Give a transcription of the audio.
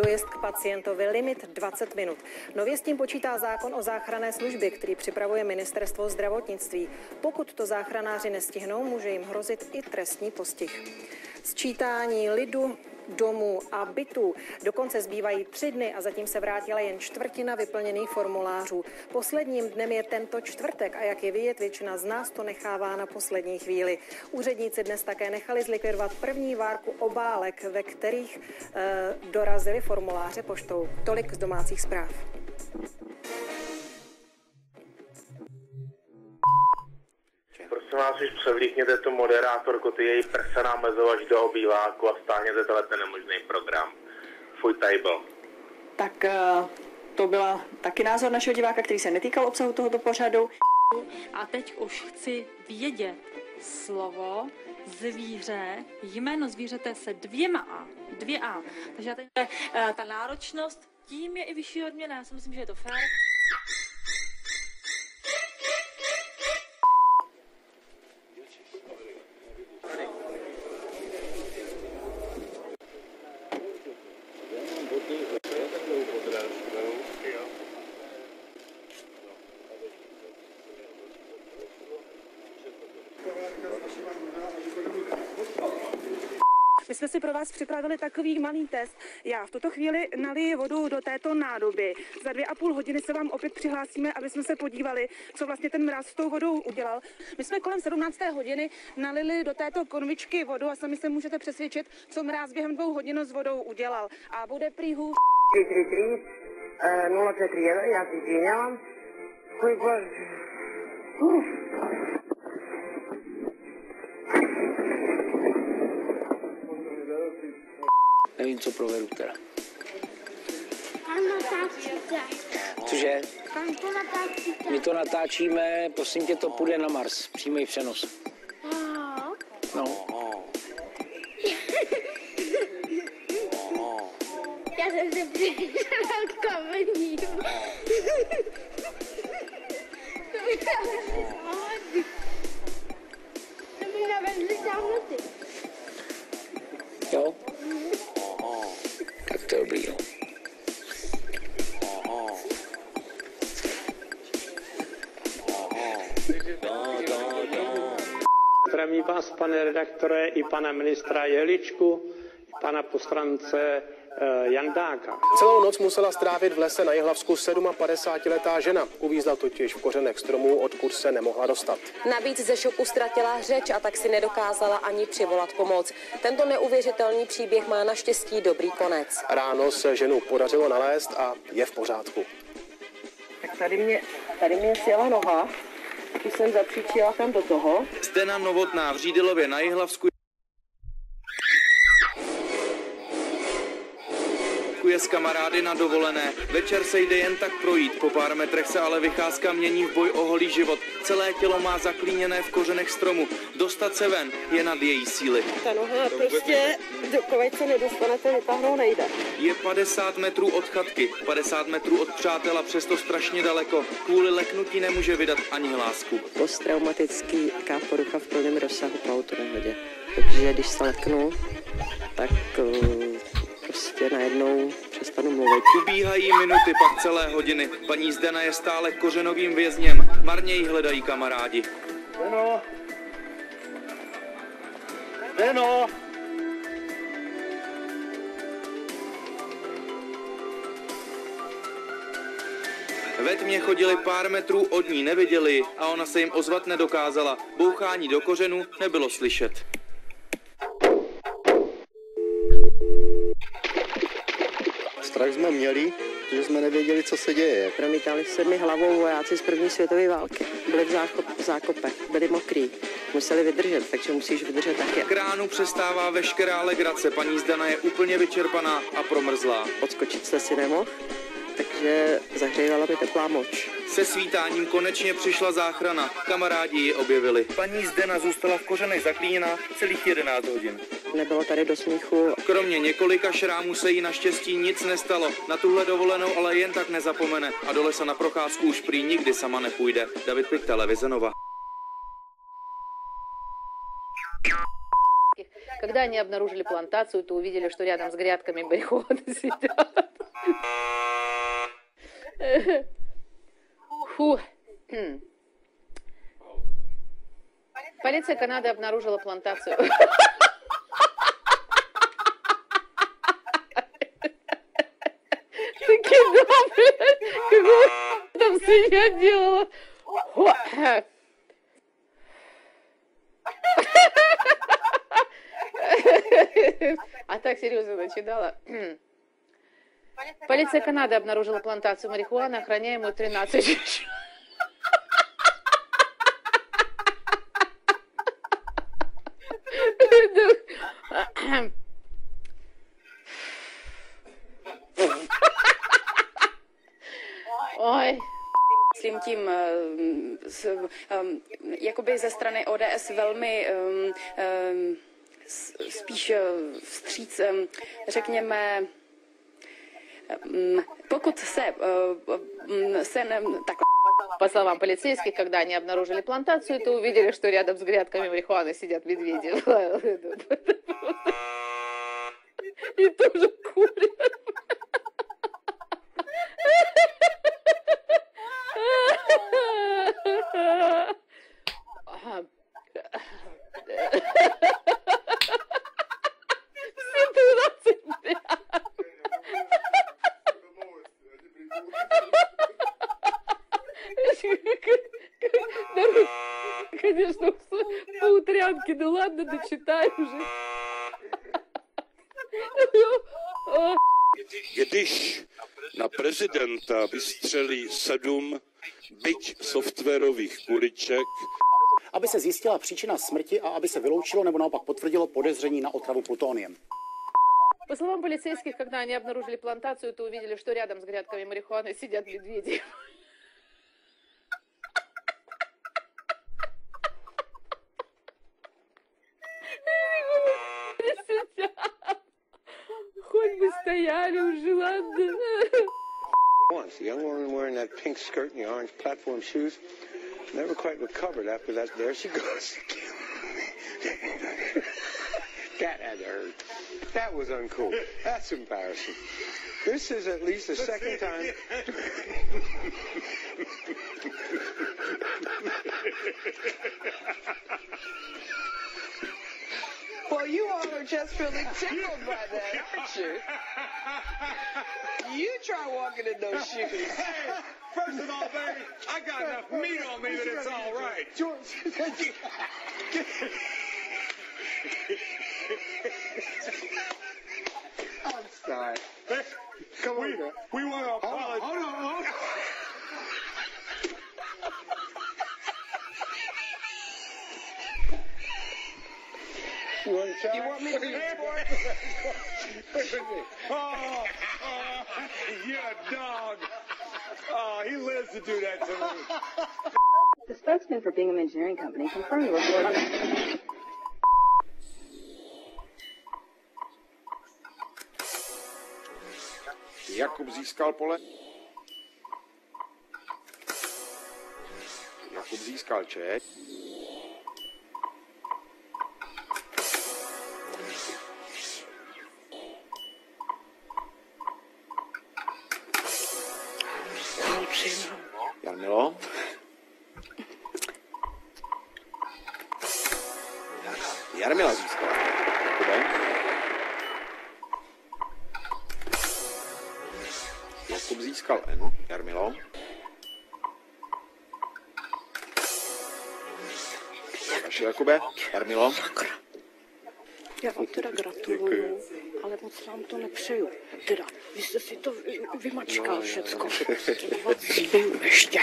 Dojezd k pacientovi, limit 20 minut. Nově s tím počítá zákon o záchranné službě, který připravuje Ministerstvo zdravotnictví. Pokud to záchranáři nestihnou, může jim hrozit i trestní postih. Sčítání lidu, domů a bytů. Dokonce zbývají 3 dny a zatím se vrátila jen čtvrtina vyplněných formulářů. Posledním dnem je tento čtvrtek a jak je vidět, většina z nás to nechává na poslední chvíli. Úředníci dnes také nechali zlikvidovat první várku obálek, ve kterých dorazily formuláře poštou. Tolik z domácích zpráv. Prosím vás, už převlíkněte tu moderátorku, ty její prsa nám mezou až do obýváku a stáhněte ten nemožný program. Fuj, tady byl. Tak to byla taky názor našeho diváka, který se netýkal obsahu tohoto pořadu. A teď už chci vědět slovo, zvíře, jméno zvířete se 2 A. 2 A. Takže já teď, ta náročnost, tím je i vyšší odměna. Já si myslím, že je to fér. My jsme si pro vás připravili takový malý test. Já v tuto chvíli naliji vodu do této nádoby. Za 2,5 hodiny se vám opět přihlásíme, aby jsme se podívali, co vlastně ten mráz s tou vodou udělal. My jsme kolem 17. hodiny nalili do této konvičky vodu a sami se můžete přesvědčit, co mráz během 2 hodin s vodou udělal. A bude prý hůř. 433 041, já si izvinjavam. Nevím, co provedu teda. Kam natáčíte? Cože? Kam to natáčíte? My to natáčíme, prosím tě, to půjde na Mars. Přímý přenos. No. Já jsem se přišla k kamením. To mi navezli táhnoty. Jo? Tak to je dobrý, jo. Zdravím vás, pane redaktore, i pana ministra Jehličku, i pana poslance Jandáka. Celou noc musela strávit v lese na Jihlavsku 57letá žena. Uvízla totiž v kořenech stromů, odkud se nemohla dostat. Navíc ze šoku ztratila řeč a tak si nedokázala ani přivolat pomoc. Tento neuvěřitelný příběh má naštěstí dobrý konec. Ráno se ženu podařilo nalézt a je v pořádku. Tak tady mě sjela noha, když jsem zapříčila tam do toho. Zdena Novotná v Řídilově na Jihlavsku je s kamarády na dovolené. Večer se jde jen tak projít, po pár metrech se ale vycházka mění v boj o holý život. Celé tělo má zaklíněné v kořenech stromu. Dostat se ven je nad její síly. Ta noha prostě, dokud se nedostanete, vytáhnout nejde. Je 50 metrů od chatky, 50 metrů od přátela, přesto strašně daleko. Kvůli leknutí nemůže vydat ani hlásku. Posttraumatický porucha v plném rozsahu po autonehodě. Takže když se leknu, tak prostě najednou přestanu mluvit. Ubíhají minuty, pak celé hodiny. Paní Zdena je stále kořenovým vězněm. Marně jí hledají kamarádi. Zdeno! Zdeno! Ve tmě chodili pár metrů od ní, neviděli ji a ona se jim ozvat nedokázala. Bouchání do kořenů nebylo slyšet. Strach jsme měli, protože jsme nevěděli, co se děje. Promítali se mi hlavou vojáci z první světové války. Byli v zákopech, byli mokrý. Museli vydržet, takže musíš vydržet taky. K ránu přestává veškerá legrace. Paní Zdena je úplně vyčerpaná a promrzlá. Odskočit jste si nemohl, takže zahřívala mi teplá moč. Se svítáním konečně přišla záchrana. Kamarádi ji objevili. Paní Zdena zůstala v kořenech zaklíněna celých 11 hodin. Nebylo tady do smíchu. Kromě několika šrámů se jí naštěstí nic nestalo. Na tuhle dovolenou ale jen tak nezapomene a do lesa na procházku už prý nikdy sama nepůjde. David Pik, Televize Nova. Когда они обнаружили плантацию, то увидели, что рядом с грядками марихуаны сидят. Фу. Полиция Канады обнаружила плантацию. Таки да, блядь, какого там свинья делала? А так серьезно начинала. Полиция Канады обнаружила плантацию марихуаны, охраняемую 13 женщин. Oj. Myslím tím jakoby ze strany ODS velmi spíš vstříc, řekněme, pokud se так. По словам полицейских, когда они обнаружили плантацию, то увидели, что рядом с грядками марихуаны сидят медведи. И тоже курят. Конечно, по утрянке, ну ладно, дочитай уже. Když na prezidenta vystřelí 7 byť softwarových kuliček, aby se zjistila příčina smrti a aby se vyloučilo nebo naopak potvrdilo podezření na otravu plutoniem. По словам полицейских, когда они обнаружили плантацию, то увидели, что рядом с грядками марихуаны сидят медведи. Хоть бы стояли уже, ладно. Once, the young woman wearing that pink skirt and the orange platform shoes never quite recovered after that. There she goes. That had to hurt. That was uncool. That's embarrassing. This is at least the second time. Well, you all are just really tickled by that, aren't you? You try walking in those shoes. Hey, first of all, baby, I got enough meat on me that it's all right. I'm sorry. Come on, we want to apologize. Hold on. You want to try? You want me to report? Oh, you're a dog. Oh, he lives to do that to me. The spokesman for Bingham Engineering Company confirmed the report. Jakub získal pole. Jakub získal čet. Jarmilo. Jarmila získala. Jakube. Jakub získal N. Jarmilo. Vaše Jakube. Jarmilo. Já vám teda gratuluju, ale moc vám to nepřeju. Teda, vy jste si to vymačkal všecko. Zbiju ještě.